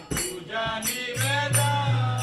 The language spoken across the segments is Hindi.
तुझा निवेदन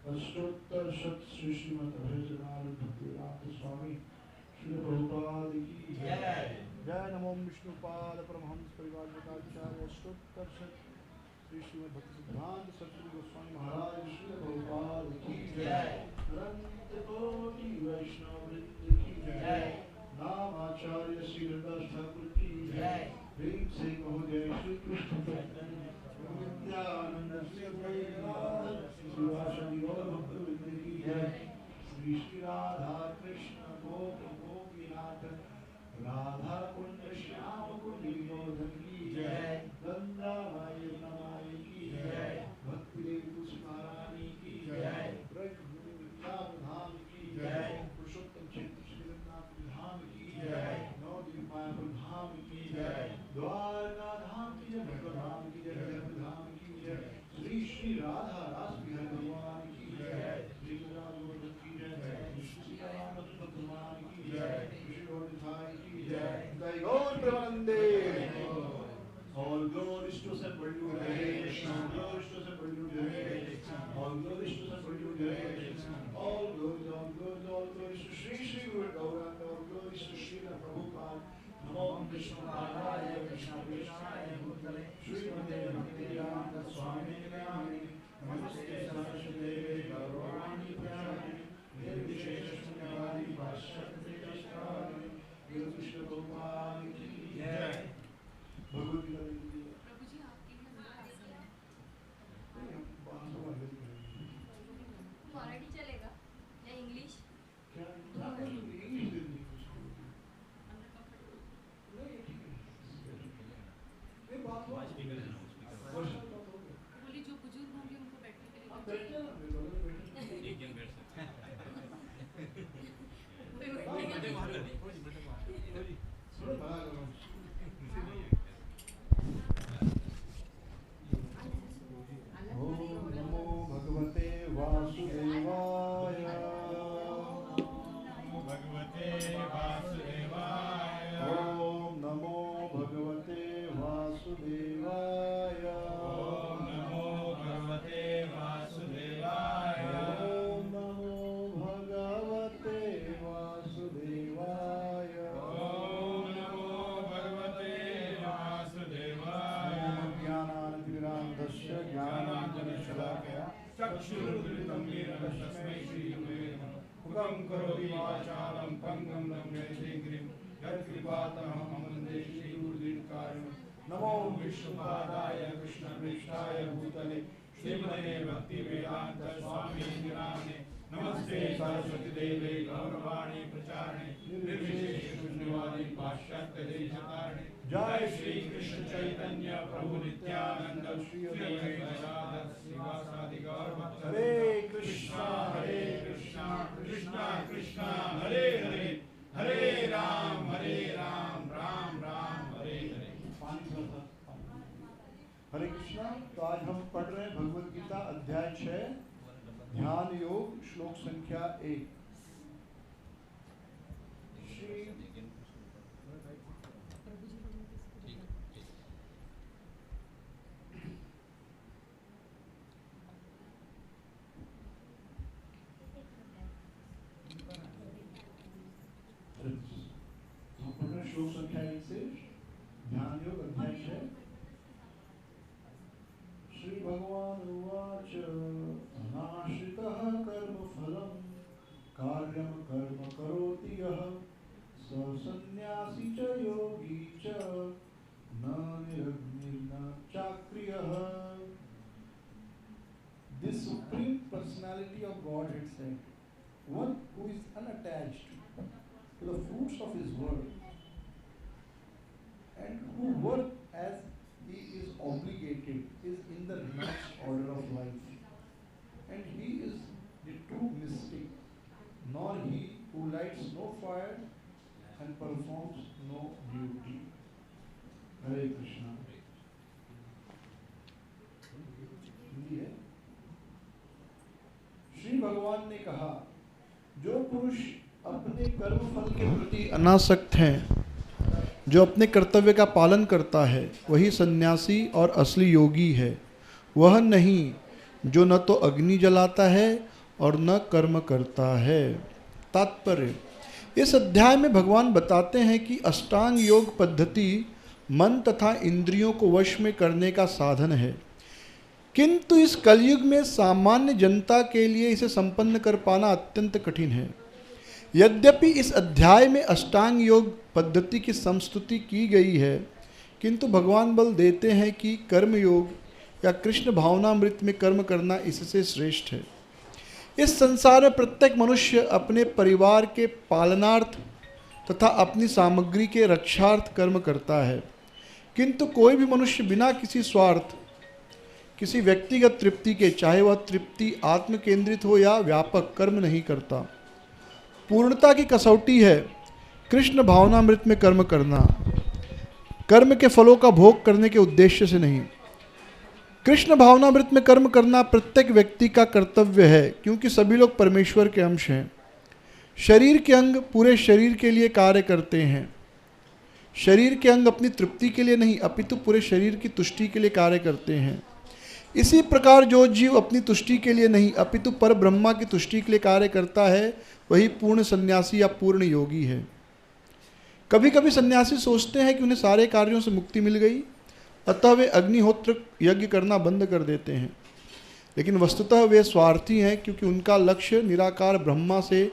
अष्टोत्तर शत श्री श्रीमद अभयजनानंद भक्तिवेदांत स्वामी श्री प्रभुपाद की जय। जय नमो विष्णुपाद परमहंस परिवाराचार्य अष्टोत्तर शत श्री श्रीमद भक्ति सिद्धांत सतगुरु गोस्वामी महाराज श्री प्रभुपाद की जय। अनंत कोटि वैष्णव वृंद की जय। नाम आचार्य श्री हरिदास ठाकुर की जय। प्रेम से कहो जय श्री कृष्ण नित्यानंद श्री श्रीवासदि गौर भक्तवृंद की जय। श्री श्री राधा कृष्ण गोपीनाथ राधा कुंड श्याम कुंड विनोद की जय। गंगा माई नमः राधा रास बिहारी भगवान की जय, श्री राम की जय, श्री राम भगवान की जय, श्री गोविंदाई की जय, जय गौर प्रेमानंदे। All glories to Saint Hare Krishna, glories to Saint Hare Krishna, all glories to Saint Hare Krishna, all glories to Shri Shri Guru Gauranga, all glories to Srila Prabhupada. Namo Vishnu Padaya Krishna Krishnaya Bhutale, Srimate Bhaktivedanta Swami Nami, Namaste Saraswate Gaurani Prayani, Nirvishesha Shunyavadi Vashyate Krishna, Guru Krishna Gopal ki jai. Bhagavad Gita प्रभु जी आपके मराठी चलेगा या इंग्लिश? क्या इंग्लिश बोली जो बुजुर्ग होंगे उनको बैठने के लिए एक जन बैठ सकते हैं। ओम नमो भगवते वासुदेवाय, भगवते वासुदेवाय, ओम नमो भगवते वासुदेवाय, ओम नमो भगवते वासुदेवाय, ओम नमो भगवते वासुदेवाय, ओम नमो भगवते वासुदेवाय। ज्ञानानतिमिरान्धस्य ज्ञानाञ्जनशलाकया चक्षुरुद्घृतं येन तस्मै श्रीगुरवे नमः। मुखं करोति वाचालं पङ्गुं लङ्घयते गिरिं यत्कृपातमहं वन्दे श्रीगुरुदीनकारिणं। नमो विष्णुपादाय कृष्णपृष्ठाय भूतले श्रीमते भक्तिवेदान्त स्वामिने नामिने। नमस्ते सरस्वती देवे गौरवाणी प्रचारिणे निर्विशेष शून्यवादी पाश्चात्य देशतारिणे। जय श्री कृष्ण चैतन्य प्रभु नित्यानंद श्री अद्वैत गदाधर श्रीवासादि गौर भक्त। हरे कृष्णा कृष्णा कृष्णा हरे हरे, हरे राम राम राम हरे हरे। हरे कृष्णा। तो आज हम पढ़ रहे हैं भगवत गीता अध्याय 6 ध्यान योग श्लोक संख्या 1। श्री श्लोक संख्या 1 से ध्यान योग अध्याय 6। श्री भगवान उवाच अनाश्रितः कर्मफलं कार्यं कर्म करोति यः स सन्न्यासी च योगी च न निरग्निर्न चाक्रियः। This supreme personality of Godhead said, one who is unattached to the fruits of his work and who work as he is obligated is in the next order of life, and he is the true mystic, nor he who lights no fire and performs no duty. Hare Krishna. Hindi है। श्री भगवान ने कहा, जो पुरुष अपने कर्म फल के प्रति अनासक्त हैं, जो अपने कर्तव्य का पालन करता है, वही सन्यासी और असली योगी है। वह नहीं जो न तो अग्नि जलाता है और न कर्म करता है। तात्पर्य, इस अध्याय में भगवान बताते हैं कि अष्टांग योग पद्धति मन तथा इंद्रियों को वश में करने का साधन है, किंतु इस कलयुग में सामान्य जनता के लिए इसे संपन्न कर पाना अत्यंत कठिन है। यद्यपि इस अध्याय में अष्टांग योग पद्धति की संस्तुति की गई है, किंतु भगवान बल देते हैं कि कर्म योग या कृष्ण भावनामृत में कर्म करना इससे श्रेष्ठ है। इस संसार में प्रत्येक मनुष्य अपने परिवार के पालनार्थ तथा अपनी सामग्री के रक्षार्थ कर्म करता है, किंतु कोई भी मनुष्य बिना किसी स्वार्थ, किसी व्यक्तिगत तृप्ति के, चाहे वह तृप्ति आत्म केंद्रित हो या व्यापक, कर्म नहीं करता। पूर्णता की कसौटी है कृष्ण भावनामृत में कर्म करना, कर्म के फलों का भोग करने के उद्देश्य से नहीं। कृष्ण भावनामृत में कर्म करना प्रत्येक व्यक्ति का कर्तव्य है, क्योंकि सभी लोग परमेश्वर के अंश हैं। शरीर के अंग पूरे शरीर के लिए कार्य करते हैं। शरीर के अंग अपनी तृप्ति के लिए नहीं, अपितु पूरे शरीर की तुष्टि के लिए कार्य करते हैं। इसी प्रकार जो जीव अपनी तुष्टि के लिए नहीं, अपितु पर ब्रह्मा की तुष्टि के लिए कार्य करता है, वही पूर्ण सन्यासी या पूर्ण योगी है। कभी कभी सन्यासी सोचते हैं कि उन्हें सारे कार्यों से मुक्ति मिल गई, अतः वे अग्निहोत्र यज्ञ करना बंद कर देते हैं। लेकिन वस्तुतः वे स्वार्थी हैं, क्योंकि उनका लक्ष्य निराकार ब्रह्मा से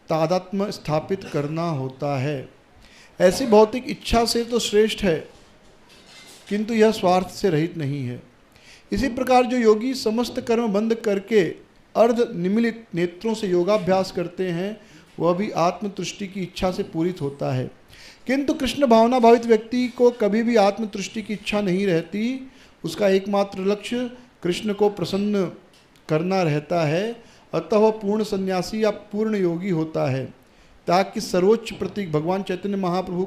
तादात्म्य स्थापित करना होता है। ऐसी भौतिक इच्छा से तो श्रेष्ठ है, किंतु यह स्वार्थ से रहित नहीं है। इसी प्रकार जो योगी समस्त कर्म बंद करके अर्ध निमिलित नेत्रों से योगाभ्यास करते हैं, वह भी आत्मतुष्टि की इच्छा से पूरित होता है। किंतु कृष्ण भावना भावित व्यक्ति को कभी भी आत्मतुष्टि की इच्छा नहीं रहती। उसका एकमात्र लक्ष्य कृष्ण को प्रसन्न करना रहता है, अतः वह पूर्ण सन्यासी या पूर्ण योगी होता है। ताकि सर्वोच्च प्रतीक भगवान चैतन्य महाप्रभु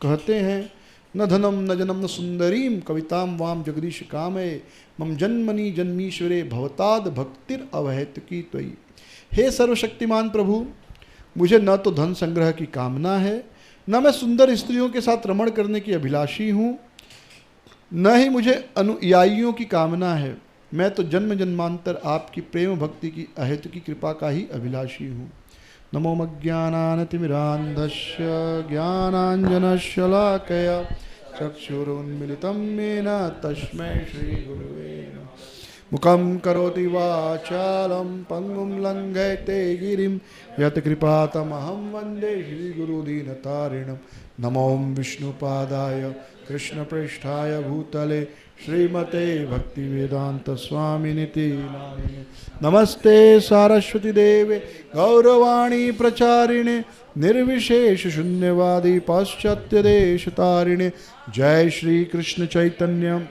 कहते हैं, न धनम न जनम न सुंदरीम कविताम वाम जगदीश कामये मम जन्मनि जन्मीश्वरे भवताद भक्तिर अवहेतुकी त्वयि। हे सर्वशक्तिमान प्रभु, मुझे न तो धन संग्रह की कामना है, न मैं सुंदर स्त्रियों के साथ रमण करने की अभिलाषी हूँ, न ही मुझे अनुयायियों की कामना है। मैं तो जन्म जन्मांतर आपकी प्रेम भक्ति की अहेतुकी कृपा का ही अभिलाषी हूँ। नमो मज्ञानातिमिरान्धस्य ज्ञानाञ्जनशलाकया चक्षुरुन्मिलितं येन तस्मै श्रीगुरुवे नमः। मुखं करोति वाचालं पंगुं लङ्घयते गिरिं यत्कृपातमहं वन्दे श्रीगुरुदीनतारिणं। नमो विष्णुपादाय कृष्णप्रेष्ठाय भूतले श्रीमते भक्तिवेदांत स्वामिनिति नामिने। नमस्ते सारस्वती देवे गौरवाणी प्रचारिणे निर्विशेष शून्यवादी पाश्चात्य देश तारिणे। जय श्री कृष्ण चैतन्य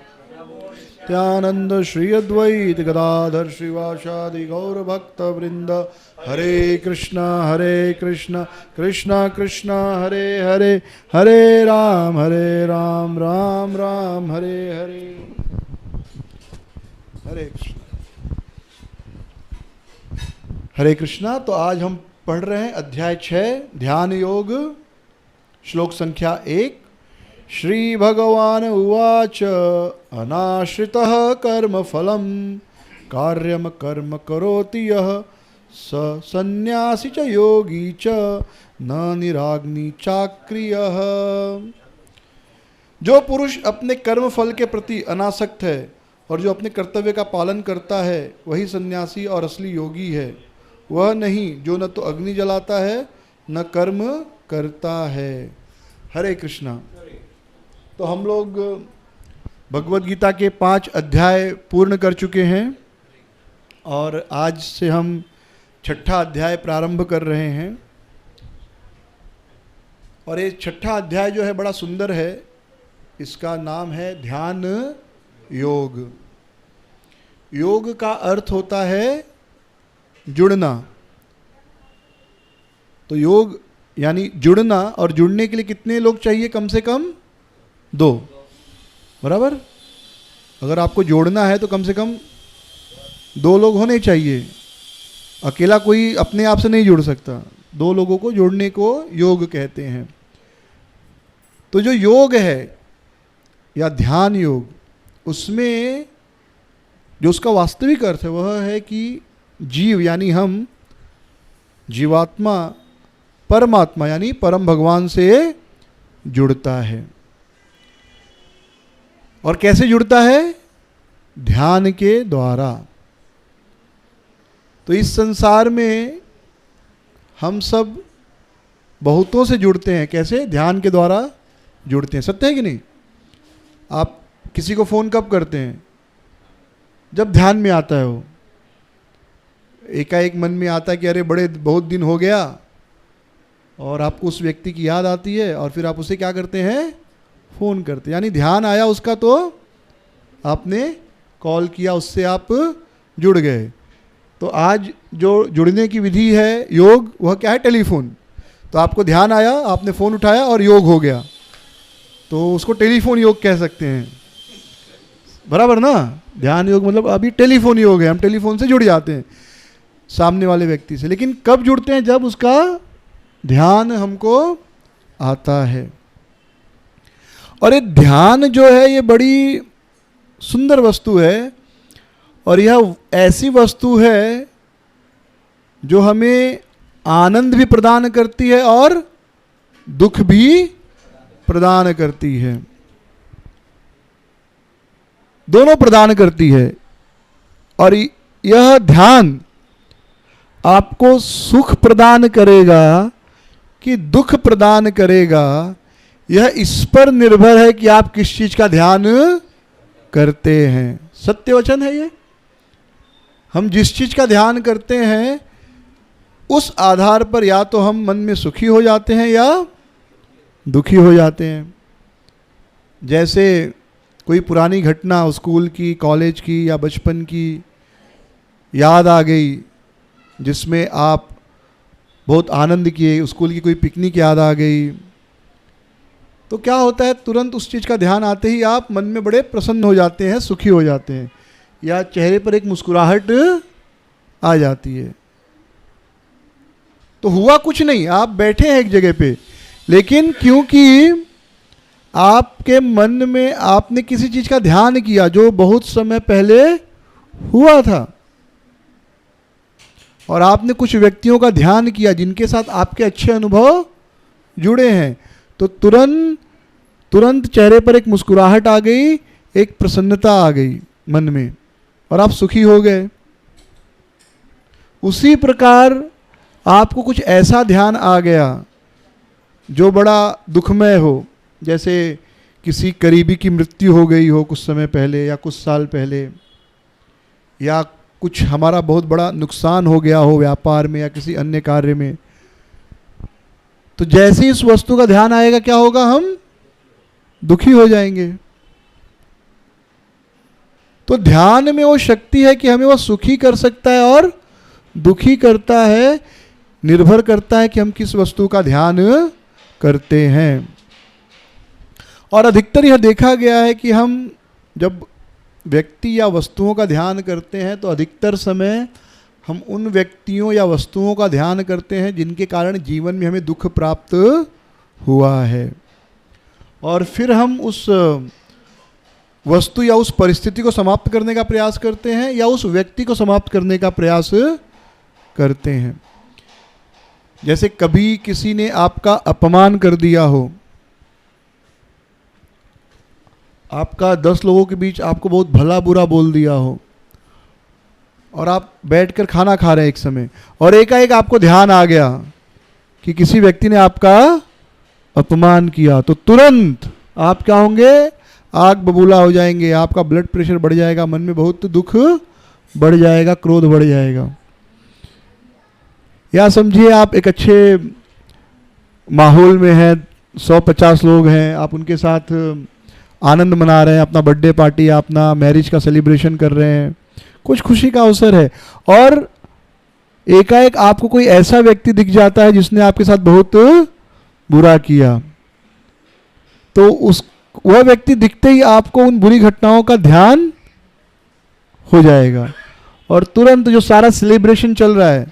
नित्यानंद श्री अद्वैत गदाधर श्रीवासादि गौर भक्त वृंद। हरे कृष्णा कृष्णा कृष्णा हरे हरे, हरे राम राम राम हरे हरे। हरे कृष्णा हरे कृष्णा। तो आज हम पढ़ रहे हैं अध्याय 6 ध्यान योग, श्लोक संख्या 1। श्री भगवान उवाच अनाश्रितः कर्म फलम कार्यम कर्म करोति यः स सन्यासी च योगी च न निराग्नि चाक्रियः। जो पुरुष अपने कर्म फल के प्रति अनासक्त है और जो अपने कर्तव्य का पालन करता है, वही सन्यासी और असली योगी है। वह नहीं जो न तो अग्नि जलाता है न कर्म करता है। हरे कृष्णा। तो हम लोग भगवद गीता के 5 अध्याय पूर्ण कर चुके हैं और आज से हम 6ठा अध्याय प्रारंभ कर रहे हैं। और ये 6ठा अध्याय जो है बड़ा सुंदर है। इसका नाम है ध्यान योग। योग का अर्थ होता है जुड़ना। तो योग यानी जुड़ना, और जुड़ने के लिए कितने लोग चाहिए? कम से कम 2, बराबर। अगर आपको जोड़ना है तो कम से कम 2 लोग होने चाहिए। अकेला कोई अपने आप से नहीं जुड़ सकता। 2 लोगों को जोड़ने को योग कहते हैं। तो जो योग है या ध्यान योग, उसमें जो उसका वास्तविक अर्थ है वह है कि जीव यानी हम, जीवात्मा परमात्मा यानी परम भगवान से जुड़ता है। और कैसे जुड़ता है? ध्यान के द्वारा। तो इस संसार में हम सब बहुतों से जुड़ते हैं। कैसे? ध्यान के द्वारा जुड़ते हैं। सत्य है कि नहीं? आप किसी को फ़ोन कब करते हैं? जब ध्यान में आता है। वो एकाएक मन में आता है कि अरे बहुत दिन हो गया, और आपको उस व्यक्ति की याद आती है और फिर आप उसे क्या करते हैं? फ़ोन करते हैं। यानी ध्यान आया उसका तो आपने कॉल किया, उससे आप जुड़ गए। तो आज जो जुड़ने की विधि है योग, वह क्या है? टेलीफोन। तो आपको ध्यान आया, आपने फ़ोन उठाया और योग हो गया, तो उसको टेलीफोन योग कह सकते हैं। बराबर ना। ध्यान योग मतलब अभी टेलीफोन ही हो गया, हम टेलीफोन से जुड़ जाते हैं सामने वाले व्यक्ति से, लेकिन कब जुड़ते हैं? जब उसका ध्यान हमको आता है। और ये ध्यान जो है ये बड़ी सुंदर वस्तु है, और यह ऐसी वस्तु है जो हमें आनंद भी प्रदान करती है और दुख भी प्रदान करती है, दोनों प्रदान करती है। और यह ध्यान आपको सुख प्रदान करेगा कि दुख प्रदान करेगा, यह इस पर निर्भर है कि आप किस चीज का ध्यान करते हैं। सत्य वचन है ये। हम जिस चीज का ध्यान करते हैं उस आधार पर या तो हम मन में सुखी हो जाते हैं या दुखी हो जाते हैं। जैसे कोई पुरानी घटना स्कूल की, कॉलेज की या बचपन की याद आ गई जिसमें आप बहुत आनंद किए, स्कूल की कोई पिकनिक याद आ गई, तो क्या होता है, तुरंत उस चीज़ का ध्यान आते ही आप मन में बड़े प्रसन्न हो जाते हैं, सुखी हो जाते हैं, या चेहरे पर एक मुस्कुराहट आ जाती है। तो हुआ कुछ नहीं, आप बैठे हैं एक जगह पे, लेकिन क्योंकि आपके मन में आपने किसी चीज़ का ध्यान किया जो बहुत समय पहले हुआ था, और आपने कुछ व्यक्तियों का ध्यान किया जिनके साथ आपके अच्छे अनुभव जुड़े हैं, तो तुरंत चेहरे पर एक मुस्कुराहट आ गई, एक प्रसन्नता आ गई मन में, और आप सुखी हो गए। उसी प्रकार आपको कुछ ऐसा ध्यान आ गया जो बड़ा दुखमय हो, जैसे किसी करीबी की मृत्यु हो गई हो कुछ समय पहले या कुछ साल पहले, या कुछ हमारा बहुत बड़ा नुकसान हो गया हो व्यापार में या किसी अन्य कार्य में, तो जैसे इस वस्तु का ध्यान आएगा क्या होगा, हम दुखी हो जाएंगे। तो ध्यान में वो शक्ति है कि हमें वो सुखी कर सकता है और दुखी करता है, निर्भर करता है कि हम किस वस्तु का ध्यान करते हैं। और अधिकतर यह देखा गया है कि हम जब व्यक्ति या वस्तुओं का ध्यान करते हैं तो अधिकतर समय हम उन व्यक्तियों या वस्तुओं का ध्यान करते हैं जिनके कारण जीवन में हमें दुख प्राप्त हुआ है, और फिर हम उस वस्तु या उस परिस्थिति को समाप्त करने का प्रयास करते हैं या उस व्यक्ति को समाप्त करने का प्रयास करते हैं। जैसे कभी किसी ने आपका अपमान कर दिया हो, आपका 10 लोगों के बीच आपको बहुत भला बुरा बोल दिया हो, और आप बैठकर खाना खा रहे हैं एक समय, और एकाएक आपको ध्यान आ गया कि किसी व्यक्ति ने आपका अपमान किया, तो तुरंत आप क्या होंगे, आग बबूला हो जाएंगे, आपका ब्लड प्रेशर बढ़ जाएगा, मन में बहुत दुख बढ़ जाएगा, क्रोध बढ़ जाएगा। या समझिए आप एक अच्छे माहौल में हैं, 100-50 लोग हैं, आप उनके साथ आनंद मना रहे हैं, अपना बर्थडे पार्टी, अपना मैरिज का सेलिब्रेशन कर रहे हैं, कुछ खुशी का अवसर है, और एकाएक आपको कोई ऐसा व्यक्ति दिख जाता है जिसने आपके साथ बहुत बुरा किया, तो वह व्यक्ति दिखते ही आपको उन बुरी घटनाओं का ध्यान हो जाएगा, और तुरंत जो सारा सेलिब्रेशन चल रहा है,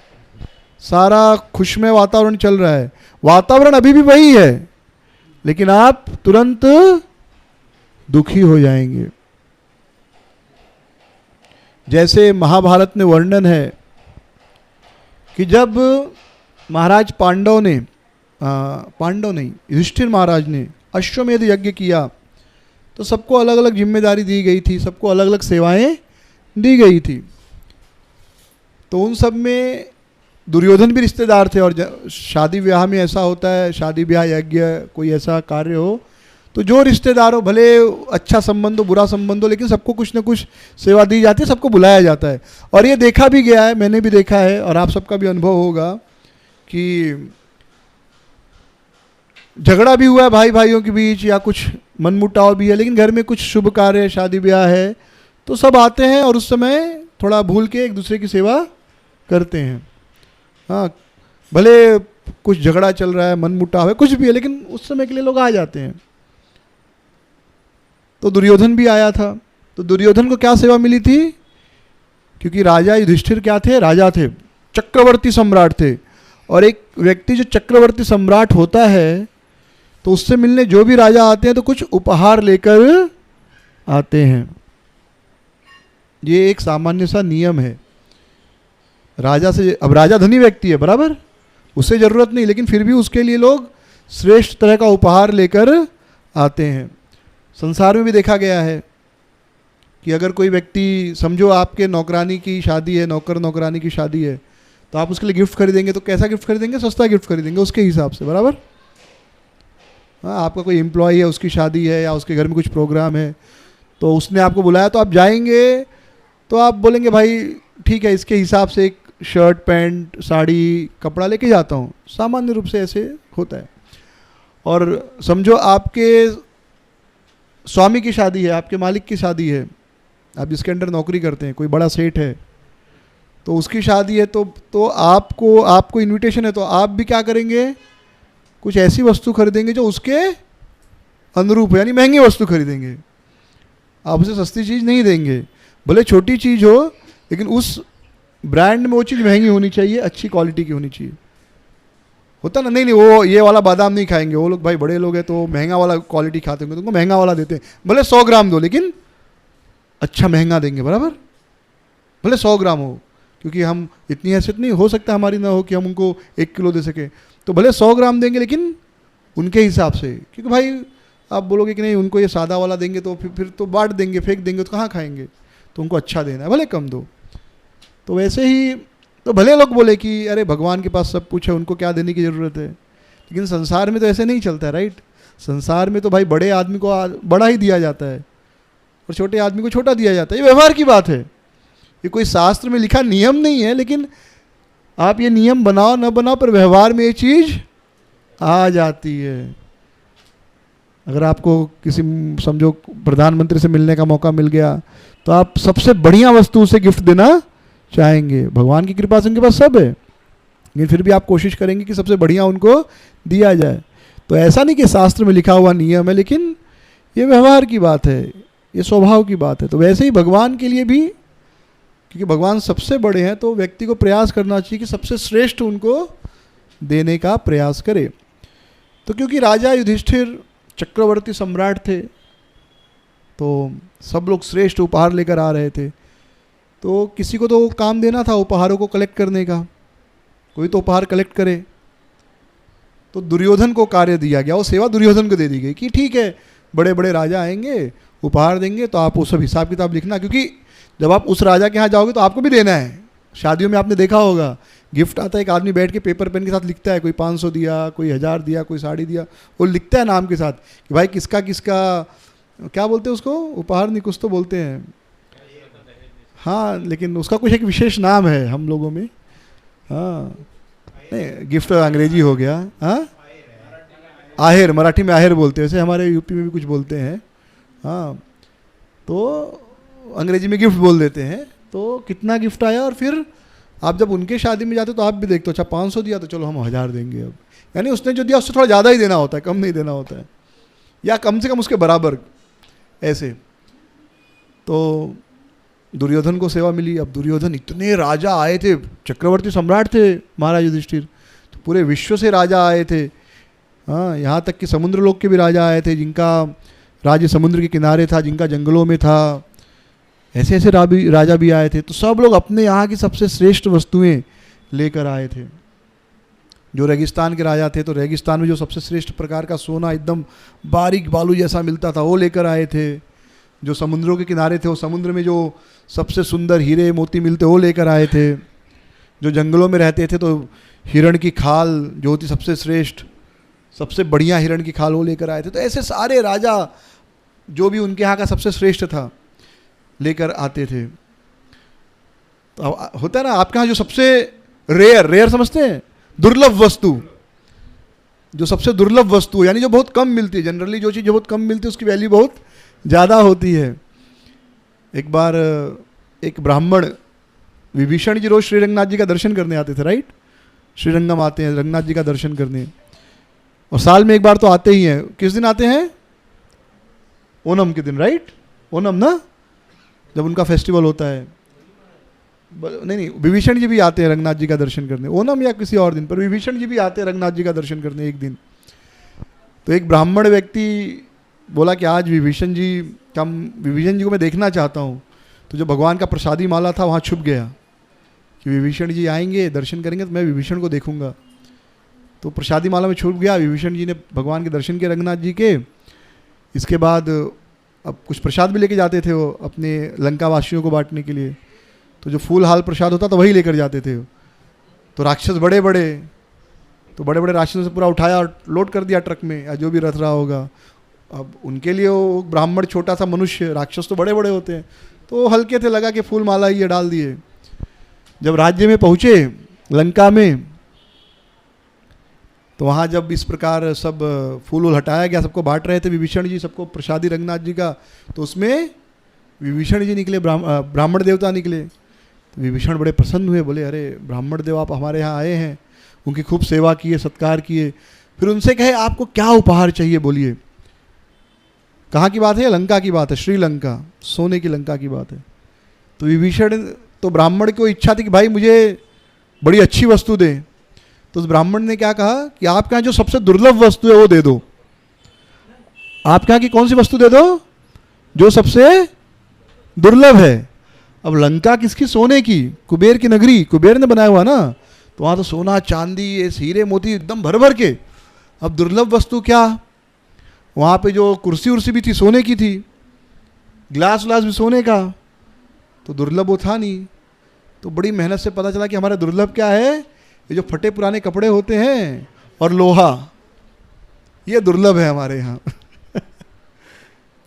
सारा खुशमय वातावरण चल रहा है, वातावरण अभी भी वही है, लेकिन आप तुरंत दुखी हो जाएंगे। जैसे महाभारत में वर्णन है कि जब महाराज युधिष्ठिर महाराज ने अश्वमेध यज्ञ किया, तो सबको अलग अलग जिम्मेदारी दी गई थी, सबको अलग अलग सेवाएं दी गई थी। तो उन सब में दुर्योधन भी रिश्तेदार थे, और शादी ब्याह में ऐसा होता है, शादी ब्याह यज्ञ कोई ऐसा कार्य हो तो जो रिश्तेदार हो, भले अच्छा संबंध हो बुरा संबंध हो, लेकिन सबको कुछ न कुछ सेवा दी जाती है, सबको बुलाया जाता है। और ये देखा भी गया है, मैंने भी देखा है, और आप सबका भी अनुभव होगा कि झगड़ा भी हुआ है भाई भाइयों के बीच, या कुछ मनमुटाव भी है, लेकिन घर में कुछ शुभ कार्य, शादी ब्याह है, तो सब आते हैं और उस समय थोड़ा भूल के एक दूसरे की सेवा करते हैं। हाँ, भले कुछ झगड़ा चल रहा है, मनमुटाव है, कुछ भी है, लेकिन उस समय के लिए लोग आ जाते हैं। तो दुर्योधन भी आया था, तो दुर्योधन को क्या सेवा मिली थी? क्योंकि राजा युधिष्ठिर क्या थे? राजा थे, चक्रवर्ती सम्राट थे। और एक व्यक्ति जो चक्रवर्ती सम्राट होता है तो उससे मिलने जो भी राजा आते हैं तो कुछ उपहार लेकर आते हैं। ये एक सामान्य सा नियम है। राजा से, अब राजा धनी व्यक्ति है बराबर, उससे ज़रूरत नहीं, लेकिन फिर भी उसके लिए लोग श्रेष्ठ तरह का उपहार लेकर आते हैं। संसार में भी देखा गया है कि अगर कोई व्यक्ति, समझो आपके नौकरानी की शादी है, नौकर नौकरानी की शादी है, तो आप उसके लिए गिफ्ट खरीदेंगे तो कैसा गिफ्ट खरीदेंगे? सस्ता गिफ्ट खरीदेंगे उसके हिसाब से, बराबर। हाँ, आपका कोई एम्प्लॉय है, उसकी शादी है या उसके घर में कुछ प्रोग्राम है, तो उसने आपको बुलाया तो आप जाएंगे तो आप बोलेंगे भाई ठीक है, इसके हिसाब से एक शर्ट पैंट साड़ी कपड़ा लेके जाता हूँ। सामान्य रूप से ऐसे होता है। और समझो आपके स्वामी की शादी है, आपके मालिक की शादी है, आप जिसके अंडर नौकरी करते हैं, कोई बड़ा सेठ है, तो उसकी शादी है, तो आपको इनविटेशन है, तो आप भी क्या करेंगे? कुछ ऐसी वस्तु खरीदेंगे जो उसके अनुरूप है, यानी महंगी वस्तु खरीदेंगे। आप उसे सस्ती चीज़ नहीं देंगे, भले छोटी चीज़ हो, लेकिन उस ब्रांड में वो चीज़ महंगी होनी चाहिए, अच्छी क्वालिटी की होनी चाहिए। होता ना, नहीं वो ये वाला बादाम नहीं खाएंगे, वो लोग भाई बड़े लोग हैं तो महंगा वाला क्वालिटी खाते होंगे, तो उनको महंगा वाला देते हैं। भले 100 ग्राम दो, लेकिन अच्छा महंगा देंगे, बराबर। भले 100 ग्राम हो, क्योंकि हम इतनी हैसियत नहीं हो सकता हमारी ना हो कि हम उनको 1 किलो दे सके, तो भले 100 ग्राम देंगे, लेकिन उनके हिसाब से। क्योंकि भाई आप बोलोगे कि नहीं उनको ये सादा वाला देंगे तो फिर तो बांट देंगे, फेंक देंगे, तो कहाँ खाएंगे? तो उनको अच्छा देना है, भले कम दो। तो वैसे ही तो भले लोग बोले कि अरे भगवान के पास सब कुछ है, उनको क्या देने की ज़रूरत है, लेकिन संसार में तो ऐसे नहीं चलता है, राइट। संसार में तो भाई बड़े आदमी को बड़ा ही दिया जाता है और छोटे आदमी को छोटा दिया जाता है। ये व्यवहार की बात है, ये कोई शास्त्र में लिखा नियम नहीं है, लेकिन आप ये नियम बनाओ न बनाओ, पर व्यवहार में ये चीज़ आ जाती है। अगर आपको किसी, समझो प्रधानमंत्री से मिलने का मौका मिल गया, तो आप सबसे बढ़िया वस्तु उसे गिफ्ट देना चाहेंगे। भगवान की कृपा से उनके पास सब है, लेकिन फिर भी आप कोशिश करेंगे कि सबसे बढ़िया उनको दिया जाए। तो ऐसा नहीं कि शास्त्र में लिखा हुआ नियम है, लेकिन ये व्यवहार की बात है, ये स्वभाव की बात है। तो वैसे ही भगवान के लिए भी, क्योंकि भगवान सबसे बड़े हैं, तो व्यक्ति को प्रयास करना चाहिए कि सबसे श्रेष्ठ उनको देने का प्रयास करे। तो क्योंकि राजा युधिष्ठिर चक्रवर्ती सम्राट थे, तो सब लोग श्रेष्ठ उपहार लेकर आ रहे थे, तो किसी को तो काम देना था उपहारों को कलेक्ट करने का, कोई तो उपहार कलेक्ट करे। तो दुर्योधन को कार्य दिया गया, वो सेवा दुर्योधन को दे दी गई कि ठीक है, बड़े बड़े राजा आएंगे, उपहार देंगे, तो आप वो सब हिसाब किताब लिखना, क्योंकि जब आप उस राजा के यहाँ जाओगे तो आपको भी देना है। शादियों में आपने देखा होगा, गिफ्ट आता है, एक आदमी बैठ के पेपर पेन के साथ लिखता है, कोई 500 दिया, कोई 1000 दिया, कोई साड़ी दिया, वो लिखता है नाम के साथ कि भाई किसका किसका, क्या बोलते हैं उसको, उपहार नहीं कुछ तो बोलते हैं, हाँ, लेकिन उसका कुछ एक विशेष नाम है हम लोगों में। हाँ, नहीं गिफ्ट अंग्रेजी हो गया, हाँ, आहेर, मराठी में आहेर बोलते हैं, वैसे हमारे यूपी में भी कुछ बोलते हैं। हाँ, तो अंग्रेजी में गिफ्ट बोल देते हैं। तो कितना गिफ्ट आया, और फिर आप जब उनके शादी में जाते हो तो आप भी देखते हो, अच्छा 500 दिया तो चलो हम 1000 देंगे। अब यानी उसने जो दिया उससे थोड़ा ज़्यादा ही देना होता है, कम नहीं देना होता है, या कम से कम उसके बराबर ऐसे। तो दुर्योधन को सेवा मिली। अब दुर्योधन, इतने राजा आए थे, चक्रवर्ती सम्राट थे महाराज युधिष्ठिर, तो पूरे विश्व से राजा आए थे। हाँ, यहाँ तक कि समुद्र लोक के भी राजा आए थे, जिनका राज्य समुद्र के किनारे था, जिनका जंगलों में था, ऐसे ऐसे राजा भी आए थे। तो सब लोग अपने यहाँ की सबसे श्रेष्ठ वस्तुएं लेकर आए थे। जो रेगिस्तान के राजा थे, तो रेगिस्तान में जो सबसे श्रेष्ठ प्रकार का सोना एकदम बारीक बालू जैसा मिलता था, वो लेकर आए थे। जो समुद्रों के किनारे थे, वो समुद्र में जो सबसे सुंदर हीरे मोती मिलते, वो लेकर आए थे। जो जंगलों में रहते थे, तो हिरण की खाल जो होती सबसे श्रेष्ठ, सबसे बढ़िया हिरण की खाल, वो लेकर आए थे। तो ऐसे सारे राजा जो भी उनके यहाँ का सबसे श्रेष्ठ था लेकर आते थे। तो होता है ना आपके यहाँ जो सबसे रेयर समझते हैं, दुर्लभ वस्तु, जो सबसे दुर्लभ वस्तु, यानी जो बहुत कम मिलती है। जनरली जो चीज़ बहुत कम मिलती है उसकी वैल्यू बहुत ज़्यादा होती है। एक बार एक ब्राह्मण विभीषण जी रोज श्री रंगनाथ जी का दर्शन करने आते थे, राइट। श्रीरंगम आते हैं रंगनाथ जी का दर्शन करने, और साल में एक बार तो आते ही हैं। किस दिन आते हैं? ओणम के दिन, राइट। ओणम ना, जब उनका फेस्टिवल होता है। नहीं, विभीषण जी भी आते हैं रंगनाथ जी का दर्शन करने, ओणम या किसी और दिन पर विभीषण जी भी आते हैं रंगनाथ जी का दर्शन करने एक दिन। तो एक ब्राह्मण व्यक्ति बोला कि आज विभीषण जी को मैं देखना चाहता हूँ। तो जो भगवान का प्रसादी माला था वहाँ छुप गया कि विभीषण जी आएंगे दर्शन करेंगे तो मैं विभीषण को देखूंगा। तो प्रसादी माला में छुप गया। विभीषण जी ने भगवान के दर्शन किए रंगनाथ जी के। इसके बाद अब कुछ प्रसाद भी लेके जाते थे वो अपने लंका वासियों को बांटने के लिए। तो जो फूल हाल प्रसाद होता तो वही लेकर जाते थे। तो राक्षस बड़े बड़े राक्षसों से पूरा उठाया और लोड कर दिया ट्रक में, या जो भी रथ रहा होगा। अब उनके लिए वो ब्राह्मण छोटा सा मनुष्य, राक्षस तो बड़े बड़े होते हैं, तो हल्के थे, लगा कि फूल माला ये डाल दिए। जब राज्य में पहुँचे लंका में, तो वहाँ जब इस प्रकार सब फूल हटाया गया, सबको बांट रहे थे विभीषण जी, सबको प्रसादी रंगनाथ जी का, तो उसमें विभीषण जी निकले, ब्राह्मण देवता निकले। तो विभीषण बड़े प्रसन्न हुए, बोले अरे ब्राह्मण देव आप हमारे यहाँ आए हैं, उनकी खूब सेवा किए, सत्कार किए। फिर उनसे कहे आपको क्या उपहार चाहिए बोलिए। कहाँ की बात है? लंका की बात है, श्रीलंका, सोने की लंका की बात है। तो विभीषण, तो ब्राह्मण को इच्छा थी कि भाई मुझे बड़ी अच्छी वस्तु दे। तो उस ब्राह्मण ने क्या कहा कि आपके यहाँ जो सबसे दुर्लभ वस्तु है वो दे दो। आपके यहाँ की कौन सी वस्तु दे दो? जो सबसे दुर्लभ है। अब लंका किसकी? सोने की, कुबेर की नगरी, कुबेर ने बनाया हुआ ना, तो वहाँ तो सोना चांदी ये हीरे मोती एकदम भर भर के। अब दुर्लभ वस्तु क्या? वहाँ पे जो कुर्सी उर्सी भी थी सोने की थी, गिलास व्लास भी सोने का, तो दुर्लभ वो था नहीं। तो बड़ी मेहनत से पता चला कि हमारा दुर्लभ क्या है, ये जो फटे पुराने कपड़े होते हैं और लोहा, ये दुर्लभ है हमारे यहाँ।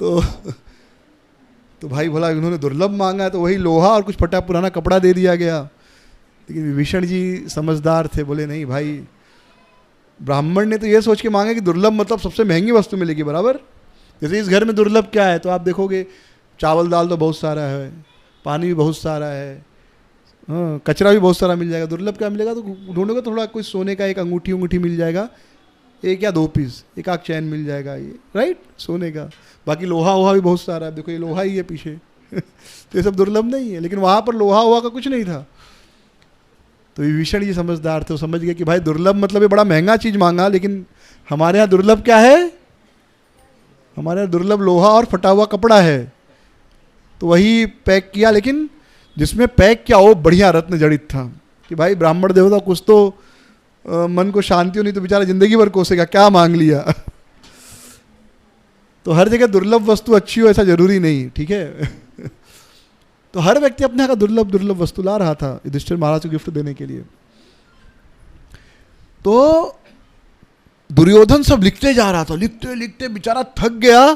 तो भाई बोला उन्होंने दुर्लभ मांगा है तो वही लोहा और कुछ फटा पुराना कपड़ा दे दिया गया। लेकिन विभीषण जी समझदार थे, बोले नहीं भाई, ब्राह्मण ने तो ये सोच के मांगा कि दुर्लभ मतलब सबसे महंगी वस्तु मिलेगी बराबर। जैसे इस घर में दुर्लभ क्या है, तो आप देखोगे चावल दाल तो बहुत सारा है, पानी भी बहुत सारा है, हाँ, कचरा भी बहुत सारा मिल जाएगा। दुर्लभ क्या मिलेगा? तो ढूंढोगे थोड़ा कुछ सोने का एक अंगूठी मिल जाएगा, एक या दो पीस, एक आध चैन मिल जाएगा, ये राइट, सोने का। बाकी लोहा भी बहुत सारा है, देखो ये लोहा ही है पीछे। तो ये सब दुर्लभ नहीं है, लेकिन वहाँ पर लोहा का कुछ नहीं था। तो विभीषण जी समझदार थे, वो समझ गए कि भाई दुर्लभ मतलब ये बड़ा महंगा चीज़ मांगा, लेकिन हमारे यहाँ दुर्लभ क्या है? हमारे यहाँ दुर्लभ लोहा और फटा हुआ कपड़ा है। तो वही पैक किया, लेकिन जिसमें पैक किया वो बढ़िया रत्न जड़ित था कि भाई ब्राह्मण देवता कुछ तो मन को शांति हो, नहीं तो बेचारा जिंदगी भर कोसेगा, क्या मांग लिया। तो हर जगह दुर्लभ वस्तु अच्छी हो ऐसा जरूरी नहीं, ठीक है। तो हर व्यक्ति अपने यहाँ का दुर्लभ वस्तु ला रहा था युधिष्ठिर महाराज को गिफ्ट देने के लिए। तो दुर्योधन सब लिखते जा रहा था, लिखते लिखते बेचारा थक गया,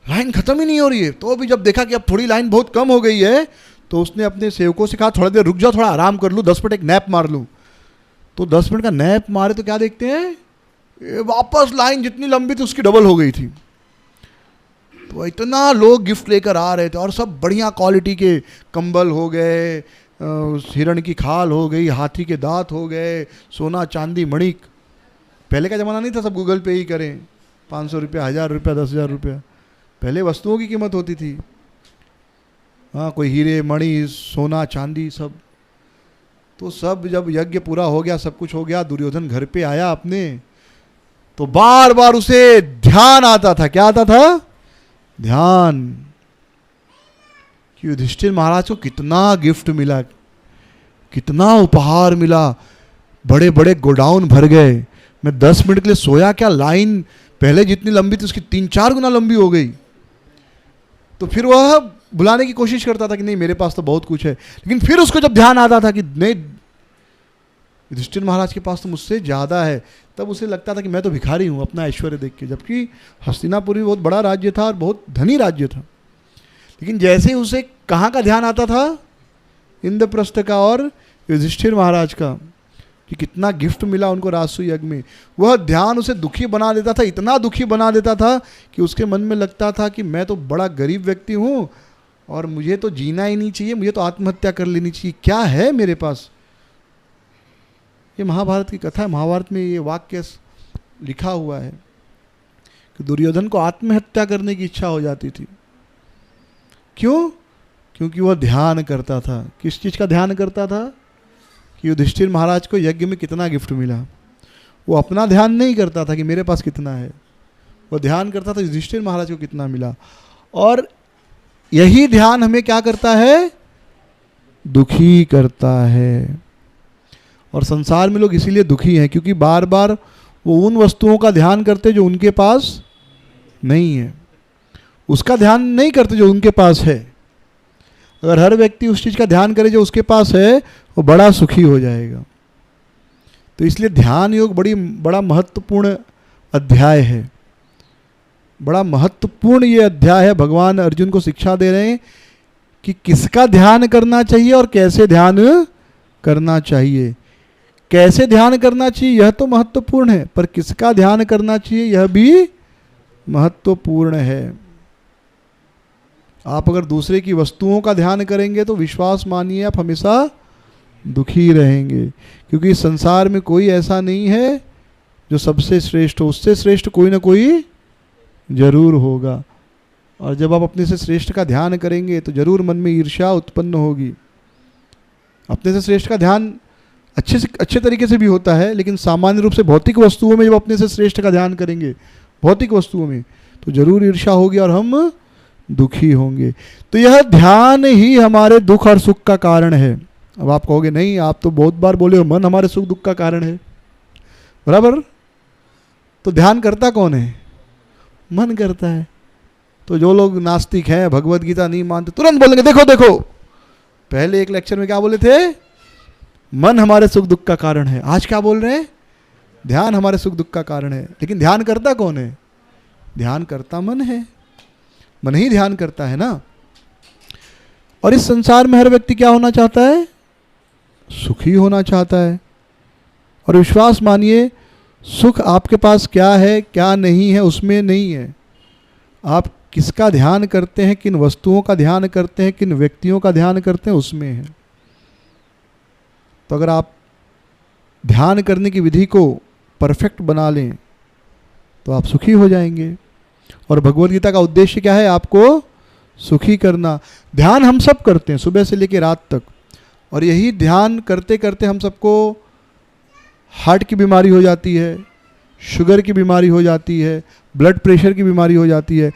लाइन खत्म ही नहीं हो रही है। तो अभी जब देखा कि अब थोड़ी लाइन बहुत कम हो गई है, तो उसने अपने सेवकों से कहा थोड़ा देर रुक जाओ, थोड़ा आराम कर लूँ, 10 मिनट एक नैप मार लूँ। तो 10 मिनट का नैप मारे तो क्या देखते हैं, वापस लाइन जितनी लंबी थी उसकी डबल हो गई थी। तो इतना लोग गिफ्ट लेकर आ रहे थे, और सब बढ़िया क्वालिटी के कंबल हो गए, हिरण की खाल हो गई, हाथी के दांत हो गए, सोना चांदी मणिक। पहले का ज़माना नहीं था सब गूगल पे ही करें, 500 रुपया, 1000 रुपया, 10,000 रुपया। पहले वस्तुओं की कीमत होती थी, हाँ, कोई हीरे मणि सोना चांदी सब। तो सब जब यज्ञ पूरा हो गया, सब कुछ हो गया, दुर्योधन घर पे आया अपने, तो बार बार उसे ध्यान आता था। क्या आता था? ध्यान, कि युधिष्ठिर महाराज को कितना गिफ्ट मिला, कितना उपहार मिला, बड़े बड़े गोडाउन भर गए। मैं 10 मिनट के लिए सोया क्या, लाइन पहले जितनी लंबी थी उसकी 3-4 गुना लंबी हो गई। तो फिर वह बुलाने की कोशिश करता था कि नहीं मेरे पास तो बहुत कुछ है, लेकिन फिर उसको जब ध्यान आता था कि नहीं युधिष्ठिर महाराज के पास तो मुझसे ज़्यादा है, तब उसे लगता था कि मैं तो भिखारी हूँ अपना ऐश्वर्य देख के। जबकि हस्तिनापुर भी बहुत बड़ा राज्य था और बहुत धनी राज्य था। लेकिन जैसे ही उसे कहाँ का ध्यान आता था, इंद्रप्रस्थ का और युधिष्ठिर महाराज का, कि कितना गिफ्ट मिला उनको राजसू यज्ञ में, वह ध्यान उसे दुखी बना देता था, इतना दुखी बना देता था कि उसके मन में लगता था कि मैं तो बड़ा गरीब व्यक्ति हूँ और मुझे तो जीना ही नहीं चाहिए, मुझे तो आत्महत्या कर लेनी चाहिए, क्या है मेरे पास। ये महाभारत की कथा है, महाभारत में ये वाक्य लिखा हुआ है कि दुर्योधन को आत्महत्या करने की इच्छा हो जाती थी। क्यों? क्योंकि वह ध्यान करता था। किस चीज़ का ध्यान करता था? कि युधिष्ठिर महाराज को यज्ञ में कितना गिफ्ट मिला। वो अपना ध्यान नहीं करता था कि मेरे पास कितना है, वो ध्यान करता था युधिष्ठिर महाराज को कितना मिला। और यही ध्यान हमें क्या करता है? दुखी करता है। और संसार में लोग इसीलिए दुखी हैं क्योंकि बार बार वो उन वस्तुओं का ध्यान करते जो उनके पास नहीं है, उसका ध्यान नहीं करते जो उनके पास है। अगर हर व्यक्ति उस चीज़ का ध्यान करे जो उसके पास है, वो बड़ा सुखी हो जाएगा। तो इसलिए ध्यान योग बड़ा महत्वपूर्ण अध्याय है, बड़ा महत्वपूर्ण ये अध्याय है। भगवान अर्जुन को शिक्षा दे रहे हैं कि किसका ध्यान करना चाहिए और कैसे ध्यान करना चाहिए। कैसे ध्यान करना चाहिए यह तो महत्वपूर्ण है, पर किसका ध्यान करना चाहिए यह भी महत्वपूर्ण है। आप अगर दूसरे की वस्तुओं का ध्यान करेंगे तो विश्वास मानिए आप हमेशा दुखी रहेंगे, क्योंकि इस संसार में कोई ऐसा नहीं है जो सबसे श्रेष्ठ हो। उससे श्रेष्ठ कोई ना कोई जरूर होगा। और जब आप अपने से श्रेष्ठ का ध्यान करेंगे तो जरूर मन में ईर्ष्या उत्पन्न होगी। अपने से श्रेष्ठ का ध्यान अच्छे तरीके से भी होता है, लेकिन सामान्य रूप से भौतिक वस्तुओं में जब अपने से श्रेष्ठ का ध्यान करेंगे, भौतिक वस्तुओं में, तो जरूर ईर्ष्या होगी और हम दुखी होंगे। तो यह ध्यान ही हमारे दुख और सुख का कारण है। अब आप कहोगे नहीं, आप तो बहुत बार बोले हो मन हमारे सुख दुख का कारण है, बराबर। तो ध्यान करता कौन है? मन करता है। तो जो लोग नास्तिक हैं, भगवत गीता नहीं मानते, तुरंत बोलेंगे देखो देखो, पहले एक लेक्चर में क्या बोले थे? मन हमारे सुख दुख का कारण है। आज क्या बोल रहे हैं? ध्यान हमारे सुख दुख का कारण है। लेकिन ध्यान करता कौन है? ध्यान करता मन है, मन ही ध्यान करता है ना। और इस संसार में हर व्यक्ति क्या होना चाहता है? सुखी होना चाहता है। और विश्वास मानिए, सुख आपके पास क्या है क्या नहीं है उसमें नहीं है, आप किसका ध्यान करते हैं, किन वस्तुओं का ध्यान करते हैं, किन व्यक्तियों का ध्यान करते हैं, उसमें है। तो अगर आप ध्यान करने की विधि को परफेक्ट बना लें तो आप सुखी हो जाएंगे। और भगवद गीता का उद्देश्य क्या है? आपको सुखी करना। ध्यान हम सब करते हैं सुबह से लेकर रात तक, और यही ध्यान करते करते हम सबको हार्ट की बीमारी हो जाती है, शुगर की बीमारी हो जाती है, ब्लड प्रेशर की बीमारी हो जाती है,